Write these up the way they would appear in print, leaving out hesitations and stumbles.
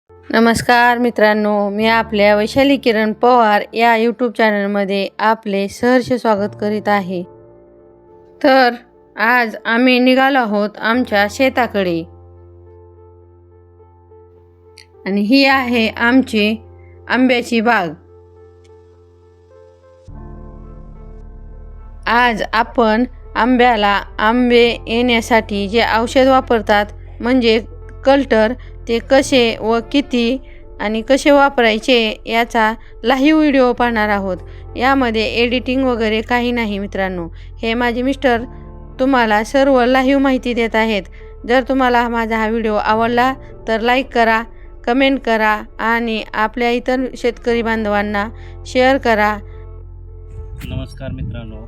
नमस्कार मित्रांनो, मी आपल्या वैशाली किरण पवार या यूट्यूब चॅनलमध्ये आपले सहर्ष स्वागत करीत आहे. तर आज आम्ही निघालो आहोत आमच्या शेताकडे आणि ही आहे आमची आंब्याची बाग. आज आपण आंब्याला आंबे येण्यासाठी जे औषध वापरतात म्हणजे कल्टर, ते कसे व किती आणि कसे वापरायचे याचा लाईव्ह व्हिडिओ पाहणार आहोत. यामध्ये एडिटिंग वगैरे काही नाही मित्रांनो. हे माझे मिस्टर तुम्हाला सर्व लाईव्ह माहिती देत आहेत. जर तुम्हाला माझा हा व्हिडिओ आवडला तर लाईक करा, कमेंट करा आणि आपल्या इतर शेतकरी बांधवांना शेअर करा. नमस्कार मित्रांनो,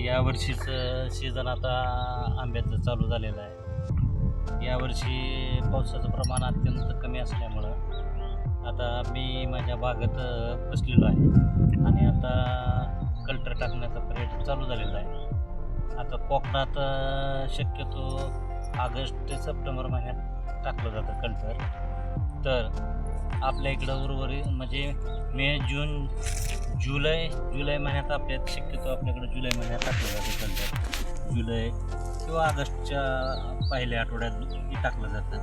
यावर्षीचं सीझन आता आंब्याचं चालू झालेलं आहे. यावर्षी पावसाचं प्रमाण अत्यंत कमी असल्यामुळं आता मी माझ्या बागेत बसलेलो आहे आणि आता कल्टर टाकण्याचा प्रयत्न चालू झालेला आहे. आता कोकणात शक्यतो ऑगस्ट ते सप्टेंबर महिन्यात टाकलं जातं कल्टर. तर आपल्या इकडं उर्वरित म्हणजे मे, जून, जुलै महिन्यात शक्यतो आपल्याकडे जुलै महिन्यात टाकलं जातं कल्टर. जुलै किंवा ऑगस्टच्या पहिल्या आठवड्यात टाकलं जातं.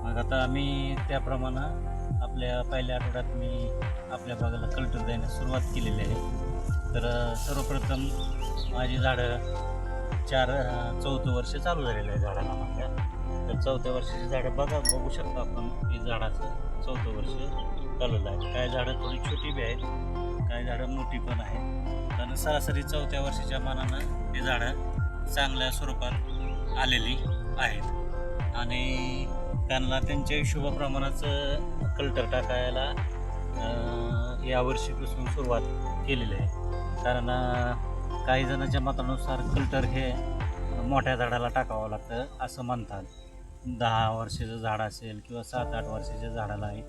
मग आता आम्ही त्याप्रमाणे आपल्या पहिल्या आठवड्यात मी आपल्या बागेला कल्टर देण्यास सुरुवात केलेली आहे. तर सर्वप्रथम माझी झाडं 4-4 वर्ष चालू झालेलं आहे झाडाला माझ्या. तर 4थ्या वर्षाची झाडं बघू शकता आपण. ही झाडाचं 4थं वर्ष चालू आहे. काही झाडं थोडी छोटी बी आहेत, काही झाडं मोठी पण आहेत. आणि सरासरी 4थ्या वर्षाच्या मानानं ही झाडं चांगल्या स्वरूपात आलेली आहेत आणि त्यांना त्यांच्या हिशोबाप्रमाणेच कल्टर टाकायला यावर्षीपासून सुरुवात केलेली आहे. कारण काही जणांच्या मतानुसार कल्टर हे मोठ्या झाडाला टाकावं लागतं असं म्हणतात. 10 वर्षाचं झाड असेल किंवा 7-8 वर्षाच्या झाडालाही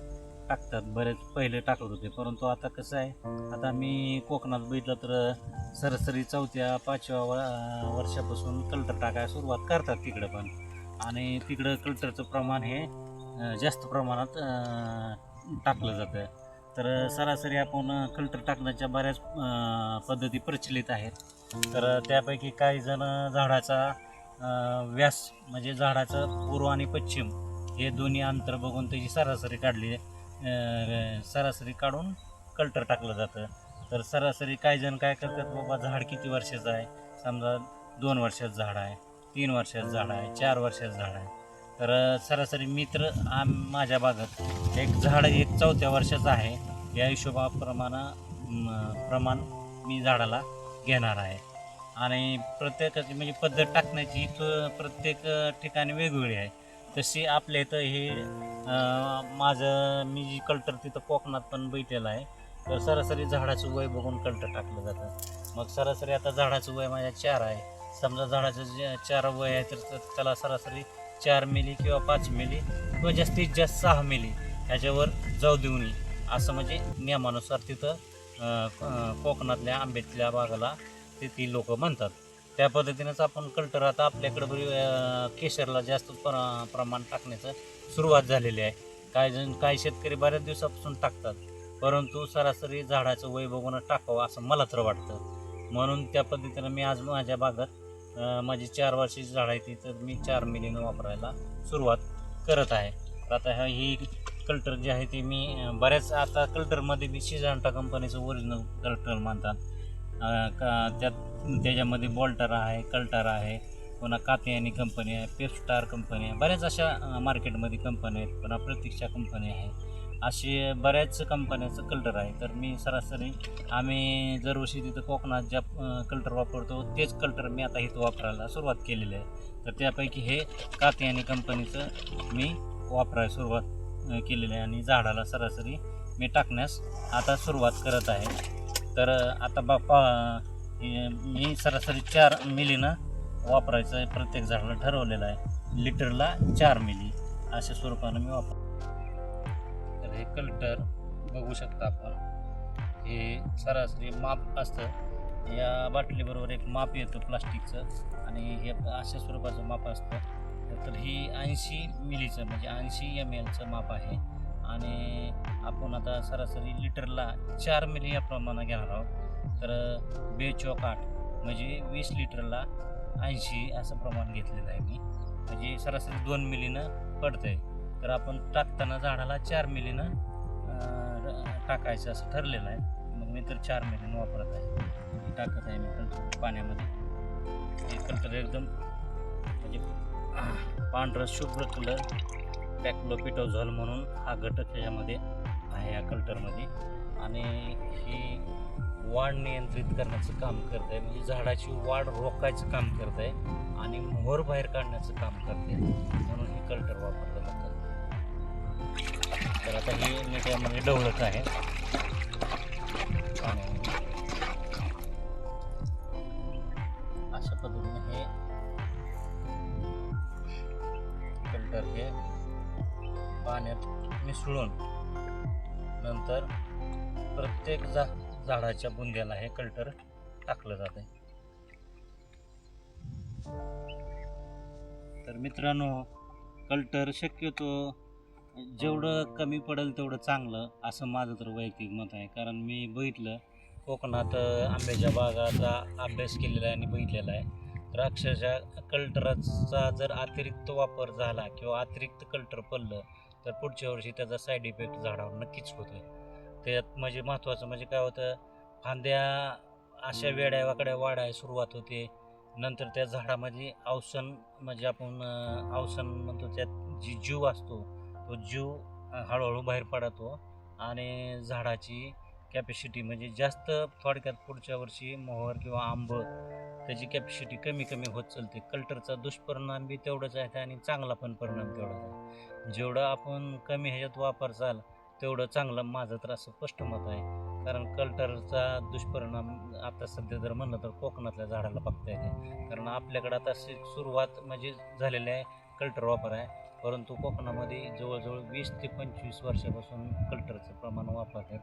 टाकतात. बरेच पहिले टाकत होते, परंतु आता कसं आहे, आता मी कोकणात बघितलं तर सरासरी 4-5व्या वर्षापासून कल्टर टाकायला सुरुवात करतात तिकडं पण. आणि तिकडं कल्टरचं प्रमाण हे जास्त प्रमाणात टाकलं जातं. तर सरासरी आपण कल्टर टाकण्याच्या बऱ्याच पद्धती प्रचलित आहेत. तर त्यापैकी काही जण झाडाचा व्यास म्हणजे झाडाचं पूर्व आणि पश्चिम हे दोन्ही अंतर बघून त्याची सरासरी काढली, सरासरी काढून कल्टर टाकलं जातं. तर सरासरी काही जण काय करतात, बाबा झाड किती वर्षाचं आहे, समजा 2 वर्षाचं झाड आहे, 3 वर्षाचं झाड आहे, 4 वर्षाचं झाड आहे. तर सरासरी मित्र माझ्या बागेत एक झाड 4थ्या वर्षाचं आहे या प्रमाण मी झाडाला घेणार आहे. आणि प्रत्येकाची म्हणजे पद्धत टाकण्याची प्रत्येक ठिकाणी वेगवेगळी आहे. तशी आपल्या इथं हे मी जी कल्टर तिथं कोकणात पण बैठलेलं आहे. तर सरासरी झाडाचं वय बघून कल्टर टाकलं जातं. मग सरासरी आता झाडाचं वय माझ्या 4 आहे. समजा झाडाचं 4 वय आहे तर त्याला सरासरी 4 मिली किंवा 5 मिली किंवा जास्तीत जास्त 6 मिली ह्याच्यावर जाऊ देऊ नये असं म्हणजे नियमानुसार तिथं कोकणातल्या आंब्यातल्या बागाला ती लोक म्हणतात. त्या पद्धतीनंच आपण कल्टर आता आपल्याकडं केशरला जास्त प्रमाण टाकण्याचं सुरुवात झालेली आहे. काही शेतकरी बऱ्याच दिवसापासून टाकतात, परंतु सरासरी झाडाचं वय बघून टाकावं असं मला तर वाटतं. म्हणून त्या पद्धतीनं मी आज माझ्या बागात माझी 4 वर्षाची झाड आहे ती तर मी 4 मिलीनं वापरायला सुरुवात करत आहे. आता ही कल्टर जे आहे ते मी बऱ्याच आता कल्टरमध्ये मी सिजंटा कंपनीचं ओरिजिनल कल्टर म्हणतात. त्याच्यामध्ये बॉल्टर आहे, कल्टर आहे, पुन्हा कात्यायनी कंपनी आहे, पेपस्टार कंपनी आहे, बऱ्याच अशा मार्केटमध्ये कंपन्या आहेत, पुन्हा प्रतीक्षा कंपनी आहे, असे बऱ्याच कंपन्याचं कल्टर आहे. तर मी सरासरी आम्ही दरवर्षी तिथं कोकणात ज्या कल्टर वापरतो तेच कल्टर मी आता इथं वापरायला सुरुवात केलेली आहे. तर त्यापैकी हे कात्यायनी कंपनीचं मी वापरायला सुरुवात केलेली आहे आणि झाडाला सरासरी मी टाकण्यास आता सुरुवात करत आहे. तर आता मी सरासरी 4 मिलीनं वापरायचं प्रत्येक झाडाला ठरवलेलं आहे. लिटरला 4 मिली अशा स्वरूपानं मी तर हे कल्टर बघू शकता आपण. हे सरासरी माप असतं. या बाटलीबरोबर एक माप येतं प्लास्टिकचं आणि हे अशा स्वरूपाचं माप असतं. तर ही 80 मिलीचं म्हणजे 80 ml माप आहे आणि आपण आता सरासरी लिटरला 4 मिली या प्रमाणात घेणार आहोत. तर 2 चौक 8 म्हणजे 20 लिटरला 80 असं प्रमाण घेतलेलं आहे मी, म्हणजे सरासरी 2 मिलीनं पडतं आहे. तर आपण टाकताना झाडाला 4 मिलीनं टाकायचं असं ठरलेलं आहे. मग मी तर 4 मिलीनं वापरत आहे. टाकत आहे मी कल्टर पाण्यामध्ये. हे कल्टर एकदम म्हणजे पांढरा शुभ्र कलर पॅक्लोपिटोझॉल म्हणून हा घटक ह्याच्यामध्ये आहे या कल्टरमध्ये, आणि हे वाढ नियंत्रित करण्याचं काम करत आहे, म्हणजे झाडाची वाढ रोखायचं काम करत आहे आणि मोहर बाहेर काढण्याचं काम करते, म्हणून हे कल्टर वापरलं जातं. तर आता हे नीट यामध्ये ढवळत आहे आणि अशा पद्धतीने हे कल्टर हे पाण्यात मिसळून नंतर प्रत्येक झाडाच्या बुंद्याला हे कल्टर टाकलं जाते. तर मित्रांनो, कल्टर शक्यतो जेवढं कमी पडेल तेवढं चांगलं असं माझं तर वैयक्तिक मत आहे. कारण मी बघितलं कोकणात आंब्याच्या बागाचा अभ्यास केलेला आहे आणि बघितलेला आहे. तर अक्षरशः कल्टरचा जर अतिरिक्त वापर झाला किंवा अतिरिक्त कल्टर पडलं तर पुढच्या वर्षी त्याचा साईड इफेक्ट झाडावर नक्कीच होतो. त्यात म्हणजे महत्त्वाचं म्हणजे काय होतं, फांद्या अशा वेड्या वाकड्या वाढायला सुरुवात होते. नंतर त्या झाडामध्ये अवसन म्हणजे आपण अवसन म्हणतो, त्यात जी जीव असतो तो जीव हळूहळू बाहेर पडतो आणि झाडाची कॅपॅसिटी म्हणजे जास्त, थोडक्यात पुढच्या वर्षी मोहर किंवा आंब त्याची कॅपॅसिटी कमी कमी होत चालते. कल्टरचा दुष्परिणाम बी तेवढंच आहे आणि चांगला पण परिणाम तेवढाच आहे. जेवढं आपण कमी ह्याच्यात वापरचाल तेवढं चांगलं, माझं तर असं स्पष्ट मत आहे. कारण कल्टरचा दुष्परिणाम आता सध्या जर म्हणलं तर कोकणातल्या झाडाला बघता येते. कारण आपल्याकडं आता सुरुवात म्हणजे झालेली आहे कल्टर वापर आहे, परंतु कोकणामध्ये जवळजवळ 20 ते 25 वर्षापासून कल्टरचं प्रमाण वापरतात.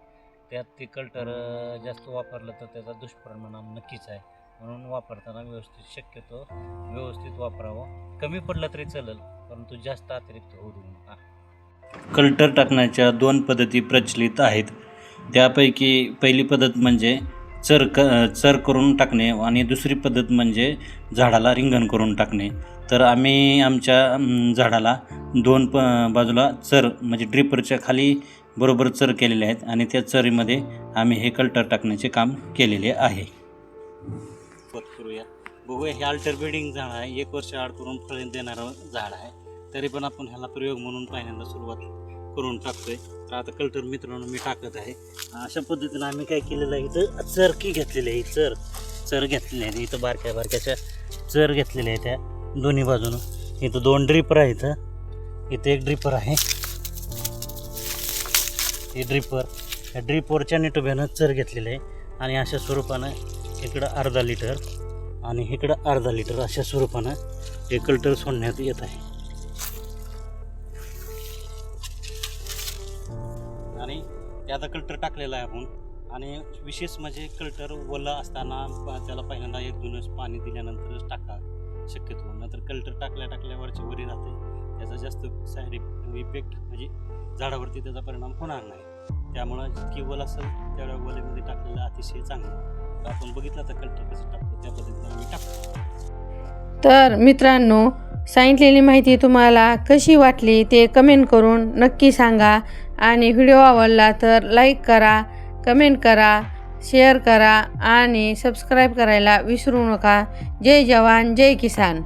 त्यात ते कल्टर जास्त वापरलं तर त्याचा दुष्परिणाम नक्कीच आहे. म्हणून वापरताना शक्यतो व्यवस्थित वापरावं. कमी पडलं तरी चालेल, परंतु जास्त अतिरिक्त होऊ देऊ नका. कल्टर टाकण्याच्या 2 पद्धती प्रचलित आहेत. त्यापैकी पहिली पद्धत म्हणजे चर करून टाकणे आणि दुसरी पद्धत म्हणजे झाडाला रिंगण करून टाकणे. तर आम्ही आमच्या झाडाला 2 बाजूला चर म्हणजे ड्रिपरच्या खाली बरोबर चर केलेले आहेत आणि त्या चरीमध्ये आम्ही हे कल्टर टाकण्याचे काम केलेले आहे. करूया, बघूया. हे अल्टरब्रीडिंग झाड आहे, 1 वर्ष आड करून फळ देणारं झाड आहे. तरी पण आपण ह्याला प्रयोग म्हणून पहिल्यांदा सुरुवात करून टाकतोय. तर आता कल्टर मित्रांनो मी टाकत आहे. अशा पद्धतीनं आम्ही काय केलेलं आहे, इथं चरकी घेतलेली आहे, चर घेतलेले आहे. इथं बारक्या चर घेतलेल्या आहे त्या दोन्ही बाजूनं. इथं 2 ड्रिपर आहे, इथं 1 ड्रिपर आहे. हे ड्रिपर, ह्या ड्रिपवरच्या निटोब्यानं चर घेतलेलं आहे आणि अशा स्वरूपानं इकडं अर्धा लिटर आणि इकडं अर्धा लिटर अशा स्वरूपानं हे कल्टर सोडण्यात येत आहे. आणि आता कल्टर टाकलेला आहे आपण. आणि विशेष म्हणजे कल्टर ओला असताना त्याला पहिल्यांदा 1-2 दिवस पाणी दिल्यानंतरच टाका शक्यतो, नंतर कल्टर टाकल्यावरची वरी राहते, त्याचा जास्त साईड इफेक्ट म्हणजे झाडावरती त्याचा परिणाम होणार नाही. त्यामुळं जितकी ओल असेल तेवढ्या ओलीमध्ये टाकलेलं अतिशय चांगलं. तर आपण बघितलं तर कल्टर कसं टाकतो त्या पद्धतीने आम्ही टाकतो. तर मित्रांनो, सांगितलेली माहिती तुम्हाला कशी वाटली ते कमेंट करून नक्की सांगा. आणि व्हिडिओ आवडला तर लाईक करा, कमेंट करा, शेअर करा आणि सबस्क्राईब करायला विसरू नका. जय जवान, जय किसान.